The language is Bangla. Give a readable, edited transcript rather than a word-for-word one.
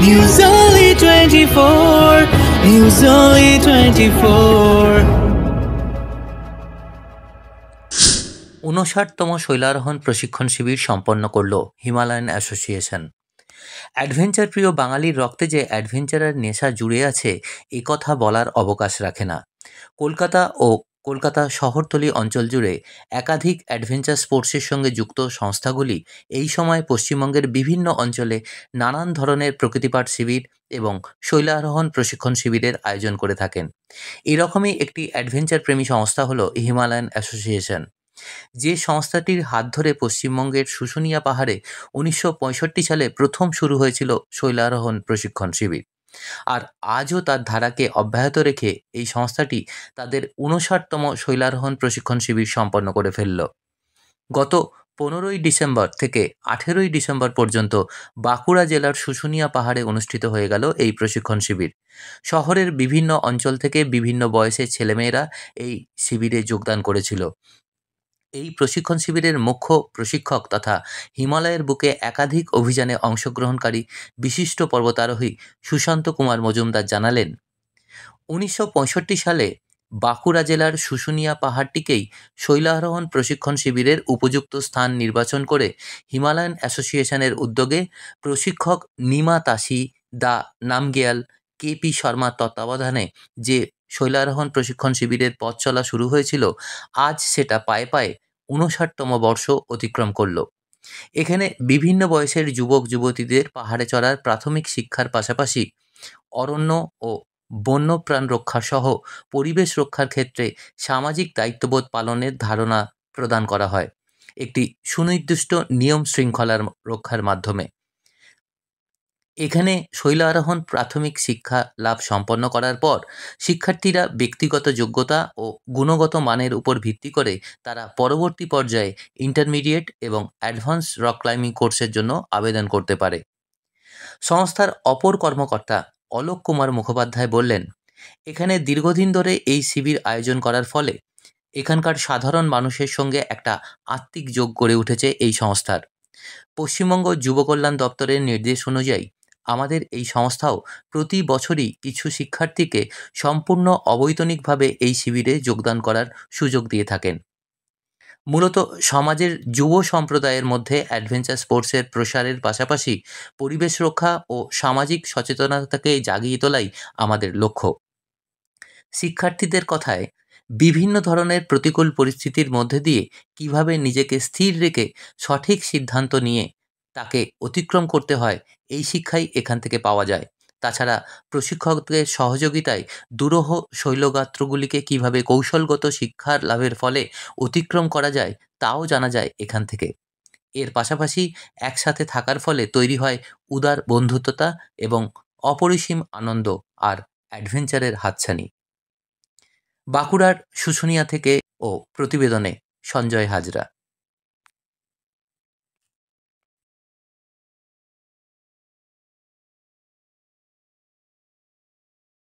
News Only 24. News Only 24. 59তম শৈলারোহণ প্রশিক্ষণ শিবির সম্পন্ন করল হিমালয়ান অ্যাসোসিয়েশন। অ্যাডভেঞ্চার প্রিয় বাঙালির রক্তে যে অ্যাডভেঞ্চারের নেশা জুড়ে আছে এ কথা বলার অবকাশ রাখে না। কলকাতা ও কলকাতা শহরতলি অঞ্চল জুড়ে একাধিক অ্যাডভেঞ্চার স্পোর্টসের সঙ্গে যুক্ত সংস্থাগুলি এই সময় পশ্চিমবঙ্গের বিভিন্ন অঞ্চলে নানান ধরনের প্রকৃতিপাঠ শিবির এবং শৈলারোহণ প্রশিক্ষণ শিবিরের আয়োজন করে থাকেন। এরকমই একটি অ্যাডভেঞ্চার প্রেমী সংস্থা হলো হিমালয়ান অ্যাসোসিয়েশন, যে সংস্থাটির হাত ধরে পশ্চিমবঙ্গের শুশুনিয়া পাহাড়ে 1965 সালে প্রথম শুরু হয়েছিল শৈলারোহণ প্রশিক্ষণ শিবির। আর আজও তার ধারাকে অব্যাহত রেখে এই সংস্থাটি তাদের 59তম শৈলারোহণ প্রশিক্ষণ শিবির সম্পন্ন করে ফেলল। গত 15ই ডিসেম্বর থেকে 18ই ডিসেম্বর পর্যন্ত বাঁকুড়া জেলার শুশুনিয়া পাহাড়ে অনুষ্ঠিত হয়ে গেল এই প্রশিক্ষণ শিবির। শহরের বিভিন্ন অঞ্চল থেকে বিভিন্ন বয়সের ছেলেমেয়েরা এই শিবিরে যোগদান করেছিল। এই প্রশিক্ষণ শিবিরের মুখ্য প্রশিক্ষক তথা হিমালয়ের বুকে একাধিক অভিযানে অংশগ্রহণকারী বিশিষ্ট পর্বতারোহী সুশান্ত কুমার মজুমদার জানালেন, 1965 সালে বাঁকুড়া জেলার শুশুনিয়া পাহাড়টিকেই শৈলারোহণ প্রশিক্ষণ শিবিরের উপযুক্ত স্থান নির্বাচন করে হিমালয়ান অ্যাসোসিয়েশনের উদ্যোগে প্রশিক্ষক নিমা তাসি দা নামগিয়াল কেপি শর্মার তত্ত্বাবধানে যে শৈলারোহণ প্রশিক্ষণ শিবিরের পথ চলা শুরু হয়েছিল, আজ সেটা পায়ে পায়ে 59তম বর্ষ অতিক্রম করল। এখানে বিভিন্ন বয়সের যুবক যুবতীদের পাহাড়ে চড়ার প্রাথমিক শিক্ষার পাশাপাশি অরণ্য ও বন্যপ্রাণ রক্ষা সহ পরিবেশ রক্ষার ক্ষেত্রে সামাজিক দায়িত্ববোধ পালনের ধারণা প্রদান করা হয় একটি সুনির্দিষ্ট নিয়ম শৃঙ্খলার রক্ষার মাধ্যমে। এখানে শৈলারোহণ প্রাথমিক শিক্ষা লাভ সম্পন্ন করার পর শিক্ষার্থীরা ব্যক্তিগত যোগ্যতা ও গুণগত মানের উপর ভিত্তি করে তারা পরবর্তী পর্যায়ে ইন্টারমিডিয়েট এবং অ্যাডভান্স রক ক্লাইম্বিং কোর্সের জন্য আবেদন করতে পারে। সংস্থার অপর কর্মকর্তা অলোক কুমার মুখোপাধ্যায় বললেন, এখানে দীর্ঘদিন ধরে এই শিবির আয়োজন করার ফলে এখানকার সাধারণ মানুষের সঙ্গে একটা আত্মিক যোগ গড়ে উঠেছে এই সংস্থার। পশ্চিমবঙ্গ যুব কল্যাণ দপ্তরের নির্দেশ অনুযায়ী আমাদের এই সংস্থাও প্রতি বছরই কিছু শিক্ষার্থীকে সম্পূর্ণ অবৈতনিকভাবে এই শিবিরে যোগদান করার সুযোগ দিয়ে থাকেন। মূলত সমাজের যুব সম্প্রদায়ের মধ্যে অ্যাডভেঞ্চার স্পোর্টসের প্রসারের পাশাপাশি পরিবেশ রক্ষা ও সামাজিক সচেতনতাকে জাগিয়ে তোলাই আমাদের লক্ষ্য। শিক্ষার্থীদের কথায়, বিভিন্ন ধরনের প্রতিকূল পরিস্থিতির মধ্যে দিয়ে কিভাবে নিজেকে স্থির রেখে সঠিক সিদ্ধান্ত নিয়ে তাকে অতিক্রম করতে হয় এই শিক্ষাই এখান থেকে পাওয়া যায়। তাছাড়া প্রশিক্ষকদের সহযোগিতায় দুরূহ শৈলগাত্রগুলিকে কিভাবে কৌশলগত শিক্ষার লাভের ফলে অতিক্রম করা যায় তাও জানা যায় এখান থেকে। এর পাশাপাশি একসাথে থাকার ফলে তৈরি হয় উদার বন্ধুত্বতা এবং অপরিসীম আনন্দ আর অ্যাডভেঞ্চারের হাতছানি। বাঁকুড়ার শুশুনিয়া থেকে ও প্রতিবেদনে সঞ্জয় হাজরা।